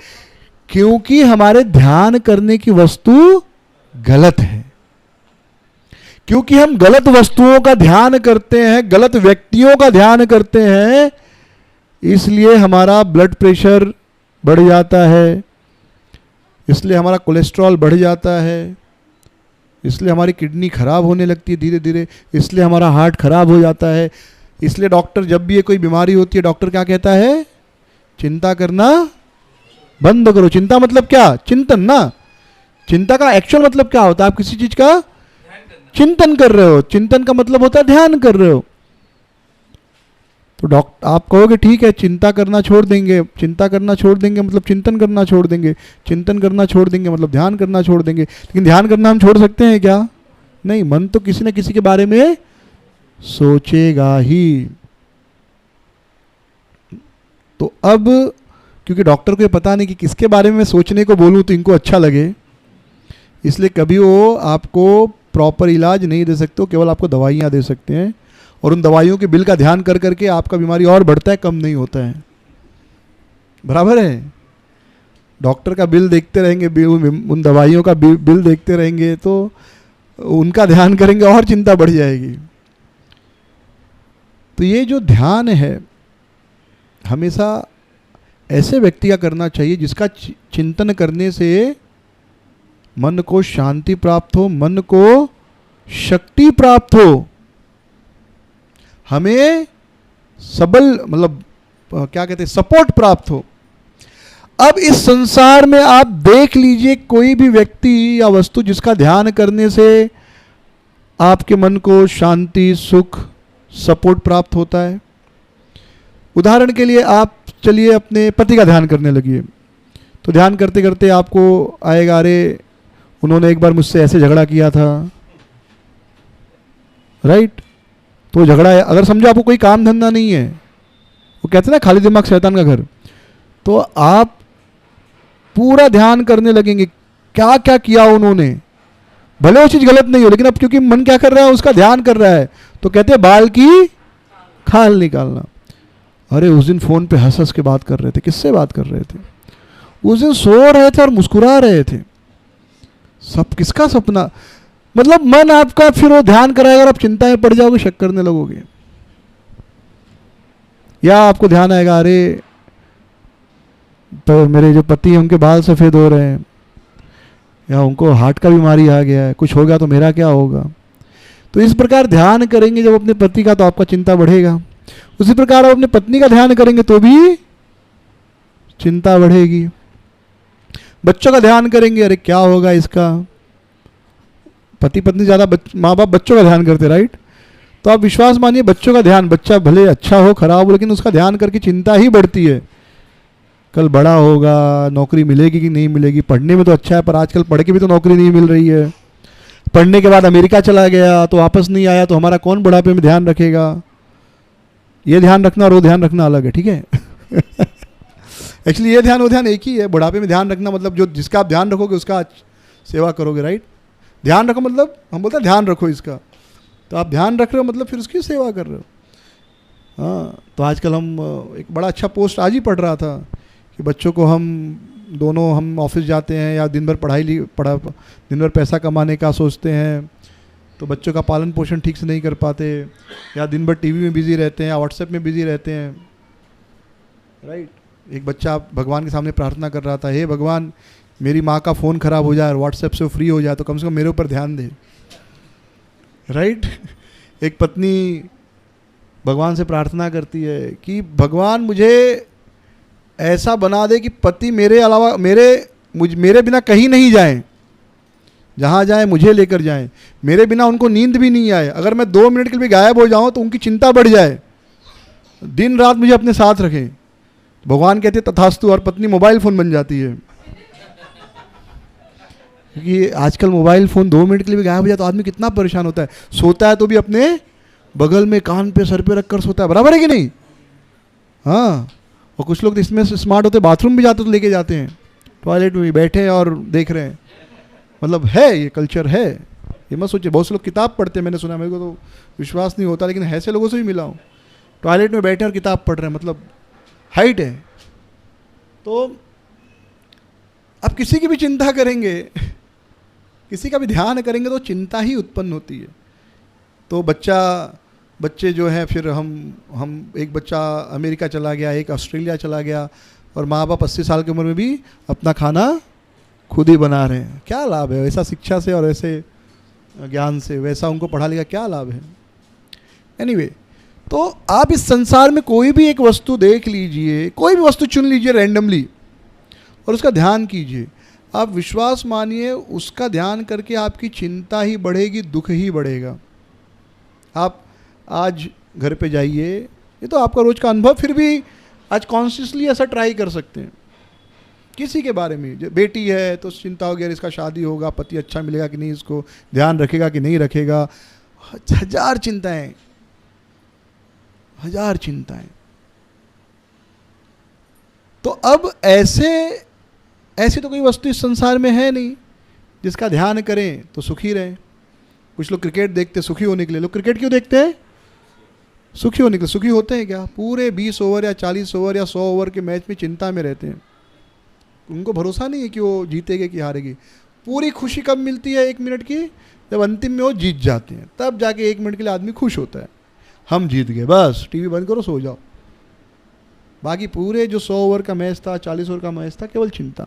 क्योंकि हमारे ध्यान करने की वस्तु गलत है। क्योंकि हम गलत वस्तुओं का ध्यान करते हैं, गलत व्यक्तियों का ध्यान करते हैं, इसलिए हमारा ब्लड प्रेशर बढ़ जाता है, इसलिए हमारा कोलेस्ट्रॉल बढ़ जाता है, इसलिए हमारी किडनी खराब होने लगती है धीरे धीरे, इसलिए हमारा हार्ट खराब हो जाता है। इसलिए डॉक्टर जब भी ये कोई बीमारी होती है, डॉक्टर क्या कहता है? चिंता करना बंद करो। चिंता मतलब क्या? चिंतन ना। चिंता का एक्चुअल मतलब क्या होता है? आप किसी चीज का चिंतन कर रहे हो, चिंतन का मतलब होता है ध्यान कर रहे हो। तो आप कहोगे ठीक है, चिंता करना छोड़ देंगे, चिंता करना छोड़ देंगे मतलब चिंतन करना छोड़ देंगे, चिंतन करना छोड़ देंगे मतलब ध्यान करना छोड़ देंगे। लेकिन ध्यान करना हम छोड़ सकते हैं क्या? नहीं, मन तो किसी न किसी के बारे में सोचेगा ही। तो अब क्योंकि डॉक्टर को ये पता नहीं कि किसके बारे में सोचने को बोलूं तो इनको अच्छा लगे, इसलिए कभी वो आपको प्रॉपर इलाज नहीं दे सकते, केवल आपको दवाइयाँ दे सकते हैं। और उन दवाइयों के बिल का ध्यान कर करके आपका बीमारी और बढ़ता है, कम नहीं होता है। बराबर है? डॉक्टर का बिल देखते रहेंगे, उन दवाइयों का बिल देखते रहेंगे तो उनका ध्यान करेंगे और चिंता बढ़ जाएगी। तो ये जो ध्यान है हमेशा ऐसे व्यक्ति का करना चाहिए जिसका चिंतन करने से मन को शांति प्राप्त हो, मन को शक्ति प्राप्त हो, हमें सबल मतलब क्या कहते हैं सपोर्ट प्राप्त हो। अब इस संसार में आप देख लीजिए कोई भी व्यक्ति या वस्तु जिसका ध्यान करने से आपके मन को शांति, सुख, सपोर्ट प्राप्त होता है। उदाहरण के लिए आप चलिए अपने पति का ध्यान करने लगिए, तो ध्यान करते करते आपको आएगा, अरे उन्होंने एक बार मुझसे ऐसे झगड़ा किया था, राइट। तो झगड़ा है, अगर समझो आपको कोई काम धंधा नहीं है, वो कहते हैं ना खाली दिमाग शैतान का घर, तो आप पूरा ध्यान करने लगेंगे क्या क्या किया उन्होंने, भले वो चीज गलत नहीं हो, लेकिन अब क्योंकि मन क्या कर रहा है, उसका ध्यान कर रहा है, तो कहते हैं बाल की खाल निकालना। अरे उस दिन फोन पे हंस हंस के बात कर रहे थे, किससे बात कर रहे थे? उस दिन सो रहे थे और मुस्कुरा रहे थे। सब किसका सपना, मतलब मन आपका फिर वो ध्यान कराएगा और आप चिंता में पड़ जाओगे, शक करने लगोगे। या आपको ध्यान आएगा, अरे तो मेरे जो पति हैं उनके बाल सफ़ेद हो रहे हैं, या उनको हार्ट का बीमारी आ गया है, कुछ हो गया तो मेरा क्या होगा। तो इस प्रकार ध्यान करेंगे जब अपने पति का, तो आपका चिंता बढ़ेगा। उसी प्रकार आप अपने पत्नी का ध्यान करेंगे तो भी चिंता बढ़ेगी। बच्चों का ध्यान करेंगे, अरे क्या होगा इसका, पति पत्नी ज़्यादा माँ बाप बच्चों का ध्यान करते, राइट। तो आप विश्वास मानिए, बच्चों का ध्यान, बच्चा भले अच्छा हो खराब हो, लेकिन उसका ध्यान करके चिंता ही बढ़ती है। कल बड़ा होगा, नौकरी मिलेगी कि नहीं मिलेगी। पढ़ने में तो अच्छा है, पर आजकल पढ़ के भी तो नौकरी नहीं मिल रही है। पढ़ने के बाद अमेरिका चला गया तो वापस नहीं आया, तो हमारा कौन बुढ़ापे में ध्यान रखेगा। ये ध्यान रखना और वो ध्यान रखना अलग है, ठीक है। एक्चुअली ये ध्यान वो ध्यान एक ही है। बुढ़ापे में ध्यान रखना मतलब जो जिसका आप ध्यान रखोगे उसका सेवा करोगे, राइट। ध्यान रखो मतलब हम बोलते हैं ध्यान रखो इसका, तो आप ध्यान रख रहे हो मतलब फिर उसकी सेवा कर रहे हो। हाँ, तो आजकल हम एक बड़ा अच्छा पोस्ट आज ही पढ़ रहा था कि बच्चों को हम ऑफिस जाते हैं या दिन भर दिन भर पैसा कमाने का सोचते हैं, तो बच्चों का पालन पोषण ठीक से नहीं कर पाते, या दिन भर टीवी में बिजी रहते हैं या व्हाट्सएप में बिजी रहते हैं, राइट। एक बच्चा भगवान के सामने प्रार्थना कर रहा था, हे भगवान मेरी माँ का फ़ोन ख़राब हो जाए और व्हाट्सएप से फ्री हो जाए, तो कम से कम मेरे ऊपर ध्यान दे, राइट। एक पत्नी भगवान से प्रार्थना करती है कि भगवान मुझे ऐसा बना दे कि पति मेरे अलावा मेरे बिना कहीं नहीं जाएं, जहाँ जाए मुझे लेकर जाएं, मेरे बिना उनको नींद भी नहीं आए, अगर मैं 2 मिनट के लिए गायब हो जाऊँ तो उनकी चिंता बढ़ जाए, दिन रात मुझे अपने साथ रखें। भगवान कहते तथास्तु, और पत्नी मोबाइल फ़ोन बन जाती है। क्योंकि आजकल मोबाइल फ़ोन 2 मिनट के लिए भी गायब हो जाए तो आदमी कितना परेशान होता है। सोता है तो भी अपने बगल में कान पे सर पे रख कर सोता है, बराबर है कि नहीं? हाँ, और कुछ लोग इसमें स्मार्ट होते, बाथरूम भी जाते तो लेके जाते हैं, टॉयलेट में भी बैठे और देख रहे हैं। मतलब है, ये कल्चर है, ये मत सोचिए। बहुत से लोग किताब पढ़ते हैं, मैंने सुना, मेरे को तो विश्वास नहीं होता, लेकिन ऐसे लोगों से भी मिला हूँ, टॉयलेट में बैठे और किताब पढ़ रहे हैं, मतलब हाइट है। तो अब किसी की भी चिंता करेंगे, किसी का भी ध्यान करेंगे तो चिंता ही उत्पन्न होती है। तो बच्चे जो हैं, फिर हम एक बच्चा अमेरिका चला गया, एक ऑस्ट्रेलिया चला गया, और माँ बाप 80 साल की उम्र में भी अपना खाना खुद ही बना रहे हैं। क्या लाभ है वैसा शिक्षा से और वैसे ज्ञान से, वैसा उनको पढ़ा लिखा, क्या लाभ है? एनीवे, तो आप इस संसार में कोई भी एक वस्तु देख लीजिए, कोई भी वस्तु चुन लीजिए रैंडमली और उसका ध्यान कीजिए। आप विश्वास मानिए, उसका ध्यान करके आपकी चिंता ही बढ़ेगी, दुख ही बढ़ेगा। आप आज घर पे जाइए, ये तो आपका रोज का अनुभव, फिर भी आज कॉन्शियसली ऐसा ट्राई कर सकते हैं। किसी के बारे में, जो बेटी है तो चिंता हो गया इसका शादी होगा, पति अच्छा मिलेगा कि नहीं, इसको ध्यान रखेगा कि नहीं रखेगा, 1000 चिंताएं, 1000 चिंताएं। तो अब ऐसी तो कोई वस्तु इस संसार में है नहीं जिसका ध्यान करें तो सुखी रहें। कुछ लोग क्रिकेट देखते सुखी होने के लिए। लोग क्रिकेट क्यों देखते हैं? सुखी होने के लिए। सुखी होते हैं क्या? पूरे 20 ओवर या 40 ओवर या 100 ओवर के मैच में चिंता में रहते हैं। उनको भरोसा नहीं है कि वो जीतेगी कि हारेगी। पूरी खुशी कब मिलती है 1 मिनट की? जब अंतिम में वो जीत जाते हैं, तब जाके 1 मिनट के लिए आदमी खुश होता है, हम जीत गए, बस टीवी बंद करो सो जाओ। बाकी पूरे जो 100 ओवर का मैच था, 40 ओवर का मैच था, केवल चिंता।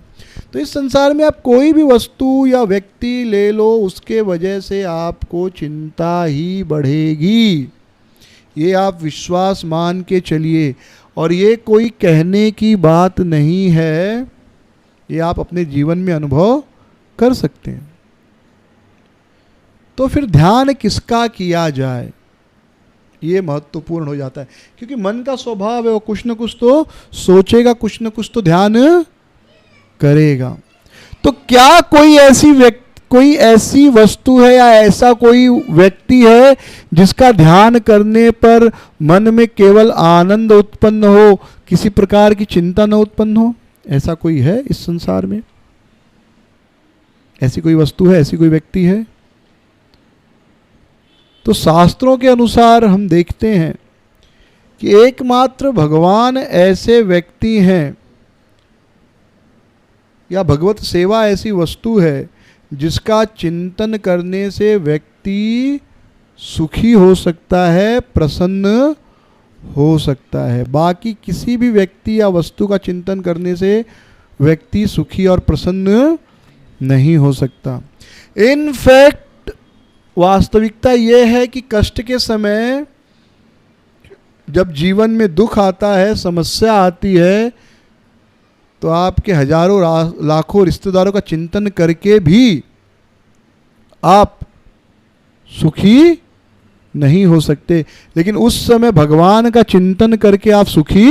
तो इस संसार में आप कोई भी वस्तु या व्यक्ति ले लो, उसके वजह से आपको चिंता ही बढ़ेगी। ये आप विश्वास मान के चलिए, और ये कोई कहने की बात नहीं है, ये आप अपने जीवन में अनुभव कर सकते हैं। तो फिर ध्यान किसका किया जाए, ये महत्वपूर्ण हो जाता है, क्योंकि मन का स्वभाव है, वो कुछ न कुछ तो सोचेगा, कुछ न कुछ तो ध्यान करेगा। तो क्या कोई ऐसी वस्तु है या ऐसा कोई व्यक्ति है जिसका ध्यान करने पर मन में केवल आनंद उत्पन्न हो, किसी प्रकार की चिंता न उत्पन्न हो? ऐसा कोई है इस संसार में? ऐसी कोई वस्तु है, ऐसी कोई व्यक्ति है? तो शास्त्रों के अनुसार हम देखते हैं कि एकमात्र भगवान ऐसे व्यक्ति हैं या भगवत सेवा ऐसी वस्तु है जिसका चिंतन करने से व्यक्ति सुखी हो सकता है, प्रसन्न हो सकता है। बाकी किसी भी व्यक्ति या वस्तु का चिंतन करने से व्यक्ति सुखी और प्रसन्न नहीं हो सकता। इनफैक्ट वास्तविकता यह है कि कष्ट के समय जब जीवन में दुख आता है, समस्या आती है, तो आपके हजारों लाखों रिश्तेदारों का चिंतन करके भी आप सुखी नहीं हो सकते, लेकिन उस समय भगवान का चिंतन करके आप सुखी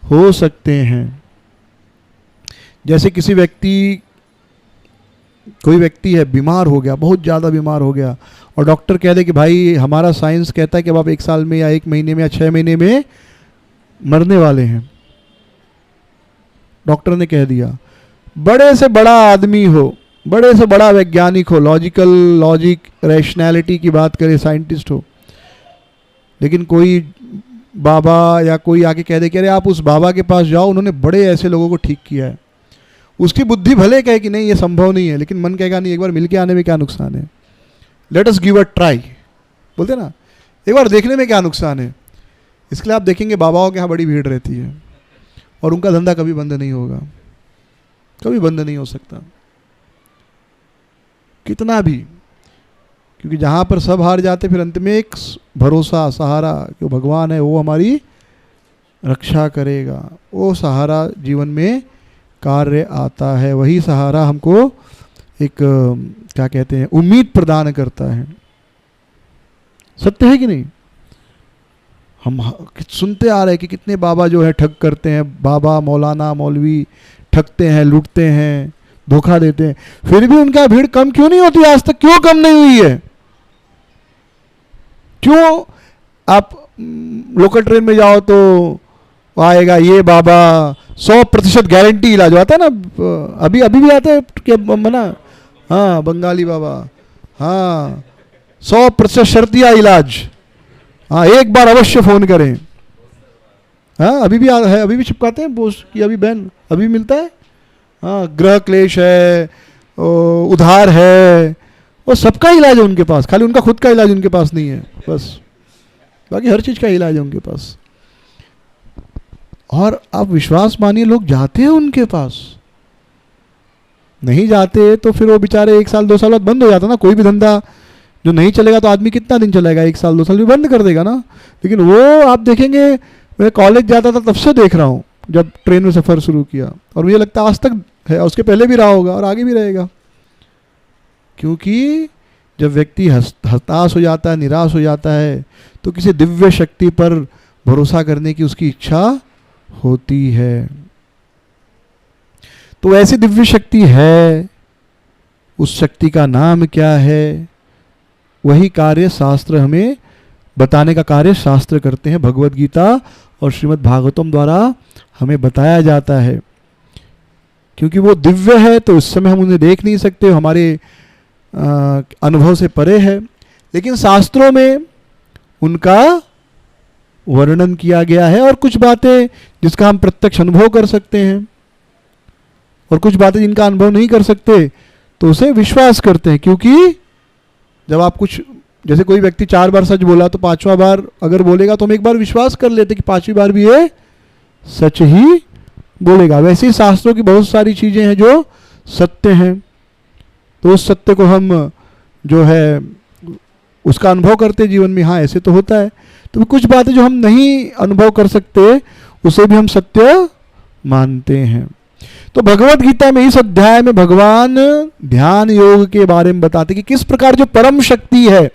हो सकते हैं। जैसे कोई व्यक्ति है, बीमार हो गया, बहुत ज़्यादा बीमार हो गया, और डॉक्टर कह दे कि भाई हमारा साइंस कहता है कि अब आप 1 साल में या 1 महीने में या 6 महीने में मरने वाले हैं। डॉक्टर ने कह दिया। बड़े से बड़ा आदमी हो, बड़े से बड़ा वैज्ञानिक हो, लॉजिक रैशनैलिटी की बात करे, साइंटिस्ट हो, लेकिन कोई बाबा या कोई आके कह दे कि अरे आप उस बाबा के पास जाओ, उन्होंने बड़े ऐसे लोगों को ठीक किया है। उसकी बुद्धि भले कहे कि नहीं ये संभव नहीं है, लेकिन मन कहेगा नहीं, एक बार मिलके आने में क्या नुकसान है, let us give a try, बोलते ना, एक बार देखने में क्या नुकसान है। इसके लिए आप देखेंगे बाबाओं के यहाँ बड़ी भीड़ रहती है और उनका धंधा कभी बंद नहीं होगा, कभी बंद नहीं हो सकता कितना भी, क्योंकि जहाँ पर सब हार जाते फिर अंत में एक भरोसा, सहारा कि भगवान है, वो हमारी रक्षा करेगा, वो सहारा जीवन में कार्य आता है। वही सहारा हमको एक क्या कहते हैं, उम्मीद प्रदान करता है। सत्य है कि नहीं? हम सुनते आ रहे हैं कि कितने बाबा जो है ठग करते हैं, बाबा मौलाना मौलवी ठगते हैं, लूटते हैं, धोखा देते हैं, फिर भी उनका भीड़ कम क्यों नहीं होती आज तक? क्यों कम नहीं हुई है? क्यों? आप लोकल ट्रेन में जाओ तो आएगा ये बाबा 100% गारंटी इलाज आता है ना, अभी भी आता है क्या मना? हाँ, बंगाली बाबा, हाँ 100% शर्तिया इलाज, हाँ एक बार अवश्य फोन करें। हाँ अभी भी है, अभी भी चिपकाते हैं पोस्ट की, अभी बैन अभी भी मिलता है। हाँ, ग्रह क्लेश है, उधार है, वो सबका इलाज है उनके पास, खाली उनका खुद का इलाज उनके पास नहीं है बस, बाकी हर चीज़ का इलाज है उनके पास। और आप विश्वास मानिए, लोग जाते हैं उनके पास, नहीं जाते तो फिर वो बेचारे 1 साल 2 साल बाद बंद हो जाता ना। कोई भी धंधा जो नहीं चलेगा तो आदमी कितना दिन चलेगा, 1 साल 2 साल भी बंद कर देगा ना। लेकिन वो आप देखेंगे, मैं कॉलेज जाता था तब से देख रहा हूँ, जब ट्रेन में सफ़र शुरू किया, और मुझे लगता है आज तक है, उसके पहले भी रहा होगा और आगे भी रहेगा। क्योंकि जब व्यक्ति हताश हो जाता है, निराश हो जाता है, तो किसी दिव्य शक्ति पर भरोसा करने की उसकी इच्छा होती है। तो ऐसी दिव्य शक्ति है, उस शक्ति का नाम क्या है, वही कार्य शास्त्र हमें बताने का कार्य शास्त्र करते हैं। भगवत गीता और श्रीमद् भागवतम द्वारा हमें बताया जाता है। क्योंकि वो दिव्य है तो इस समय हम उन्हें देख नहीं सकते, हमारे अनुभव से परे है, लेकिन शास्त्रों में उनका वर्णन किया गया है। और कुछ बातें जिसका हम प्रत्यक्ष अनुभव कर सकते हैं, और कुछ बातें जिनका अनुभव नहीं कर सकते तो उसे विश्वास करते हैं। क्योंकि जब आप कुछ, जैसे कोई व्यक्ति 4 बार सच बोला तो 5वां बार अगर बोलेगा तो हम एक बार विश्वास कर लेते कि 5वीं बार भी ये सच ही बोलेगा। वैसे ही शास्त्रों की बहुत सारी चीज़ें हैं जो सत्य हैं, तो उस सत्य को हम जो है उसका अनुभव करते जीवन में, हाँ ऐसे तो होता है। तो कुछ बातें जो हम नहीं अनुभव कर सकते उसे भी हम सत्य मानते हैं। तो भगवत गीता में इस अध्याय में भगवान ध्यान योग के बारे में बताते कि किस प्रकार जो परम शक्ति है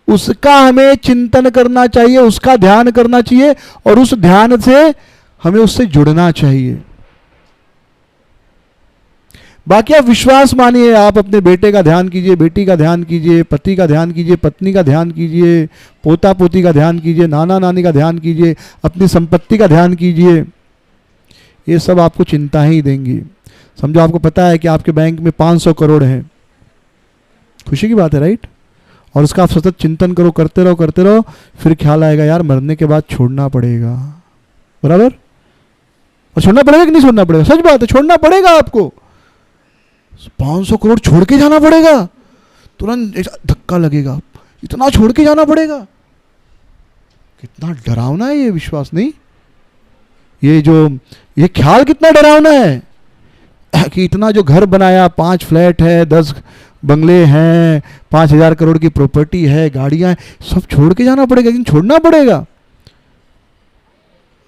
उसका हमें चिंतन करना चाहिए, उसका ध्यान करना चाहिए, और उस ध्यान से हमें उससे जुड़ना चाहिए। बाकी आप विश्वास मानिए, आप अपने बेटे का ध्यान कीजिए, बेटी का ध्यान कीजिए, पति का ध्यान कीजिए, पत्नी का ध्यान कीजिए, पोता पोती का ध्यान कीजिए, नाना नानी का ध्यान कीजिए, अपनी संपत्ति का ध्यान कीजिए, ये सब आपको चिंता ही देंगी। समझो आपको पता है कि आपके बैंक में 500 करोड़ हैं, खुशी की बात है राइट, और उसका आप सतत चिंतन करो, करते रहो, फिर ख्याल आएगा यार मरने के बाद छोड़ना पड़ेगा, बराबर, और छोड़ना पड़ेगा कि नहीं छोड़ना पड़ेगा, सच बात है छोड़ना पड़ेगा आपको, 500 करोड़ छोड़ के जाना पड़ेगा, तुरंत धक्का लगेगा, इतना छोड़ के जाना पड़ेगा, कितना डरावना है ये विश्वास, नहीं ये ख्याल कितना डरावना है कि इतना जो घर बनाया, 5 फ्लैट है, 10 बंगले हैं, 5,000 करोड़ की प्रॉपर्टी है, गाड़ियां हैं, सब छोड़ के जाना पड़ेगा, लेकिन छोड़ना पड़ेगा।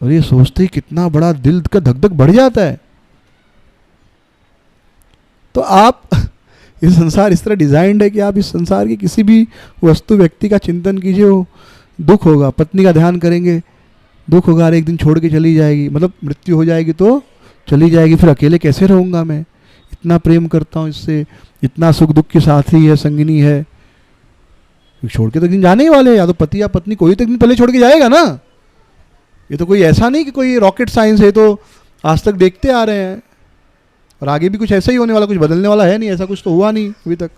और ये सोचते ही कितना बड़ा दिल का धक धक बढ़ जाता है। तो आप ये संसार इस तरह डिजाइंड है कि आप इस संसार की किसी भी वस्तु व्यक्ति का चिंतन कीजिए, वो दुख होगा, पत्नी का ध्यान करेंगे दुख होगा, एक दिन छोड़ के चली जाएगी, मतलब मृत्यु हो जाएगी तो चली जाएगी, फिर अकेले कैसे रहूंगा मैं, इतना प्रेम करता हूँ इससे, इतना सुख दुख की साथी है, संगिनी है, छोड़ के तो एक दिन जाने ही वाले, या तो पति या पत्नी कोई तो एक दिन पहले छोड़ के जाएगा ना। ये तो कोई ऐसा नहीं कि कोई रॉकेट साइंस है, तो आज तक देखते आ रहे हैं और आगे भी कुछ ऐसा ही होने वाला, कुछ बदलने वाला है नहीं, ऐसा कुछ तो हुआ नहीं अभी तक,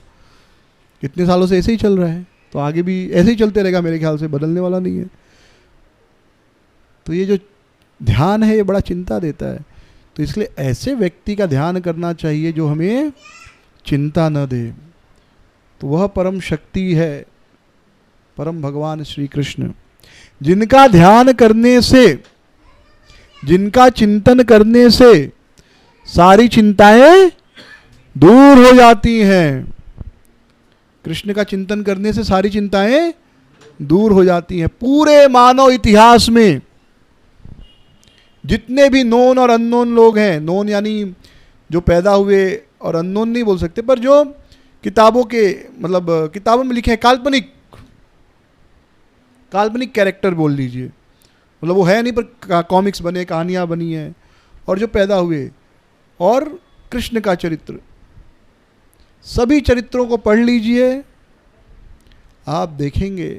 कितने सालों से ऐसे ही चल रहा है, तो आगे भी ऐसे ही चलते रहेगा मेरे ख्याल से, बदलने वाला नहीं है। तो ये जो ध्यान है ये बड़ा चिंता देता है, तो इसलिए ऐसे व्यक्ति का ध्यान करना चाहिए जो हमें चिंता न दे, तो वह परम शक्ति है, परम भगवान श्री कृष्ण, जिनका ध्यान करने से, जिनका चिंतन करने से सारी चिंताएं दूर हो जाती हैं। कृष्ण का चिंतन करने से सारी चिंताएं दूर हो जाती हैं। पूरे मानव इतिहास में जितने भी नोन और अननोन लोग हैं, नोन यानी जो पैदा हुए और अननोन नहीं बोल सकते, पर जो किताबों के मतलब किताबों में लिखे हैं, काल्पनिक कैरेक्टर बोल लीजिए, मतलब वो है नहीं पर कॉमिक्स बने, कहानियाँ बनी हैं, और जो पैदा हुए, और कृष्ण का चरित्र, सभी चरित्रों को पढ़ लीजिए, आप देखेंगे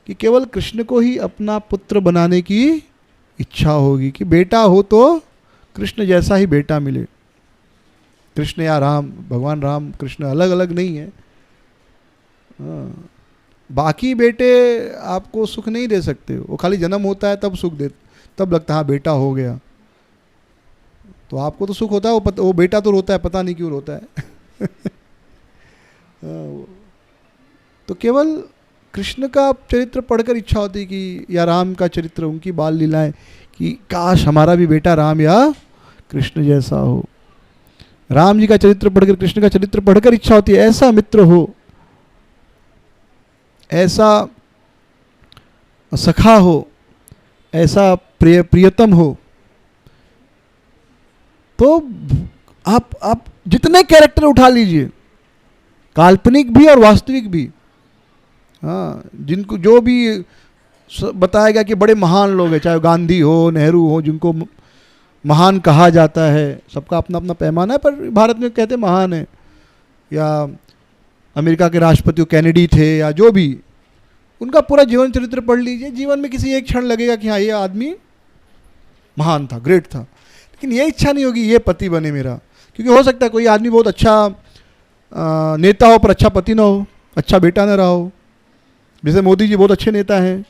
कि केवल कृष्ण को ही अपना पुत्र बनाने की इच्छा होगी, कि बेटा हो तो कृष्ण जैसा ही बेटा मिले। कृष्ण या राम, भगवान राम कृष्ण अलग अलग नहीं है। बाकी बेटे आपको सुख नहीं दे सकते, वो खाली जन्म होता है तब सुख दे, तब लगता है हाँ बेटा हो गया, तो आपको तो सुख होता है, वो बेटा तो रोता है, पता नहीं क्यों रोता है। तो केवल कृष्ण का चरित्र पढ़कर इच्छा होती है कि, या राम का चरित्र, उनकी बाल लीलाएं, कि काश हमारा भी बेटा राम या कृष्ण जैसा हो। राम जी का चरित्र पढ़कर, कृष्ण का चरित्र पढ़कर इच्छा होती है ऐसा मित्र हो, ऐसा सखा हो, ऐसा प्रियतम हो। तो आप जितने कैरेक्टर उठा लीजिए, काल्पनिक भी और वास्तविक भी, हाँ, जिनको जो भी बताएगा कि बड़े महान लोग हैं, चाहे गांधी हो, नेहरू हो, जिनको महान कहा जाता है, सबका अपना अपना पैमाना है, पर भारत में कहते महान है, या अमेरिका के राष्ट्रपति कैनेडी थे, या जो भी, उनका पूरा जीवन चरित्र पढ़ लीजिए, जीवन में किसी एक क्षण लगेगा कि हाँ ये आदमी महान था, ग्रेट था, लेकिन ये इच्छा नहीं होगी ये पति बने मेरा, क्योंकि हो सकता है कोई आदमी बहुत अच्छा नेता हो पर अच्छा पति ना हो, अच्छा बेटा ना रहा हो। जैसे मोदी जी बहुत अच्छे नेता हैं,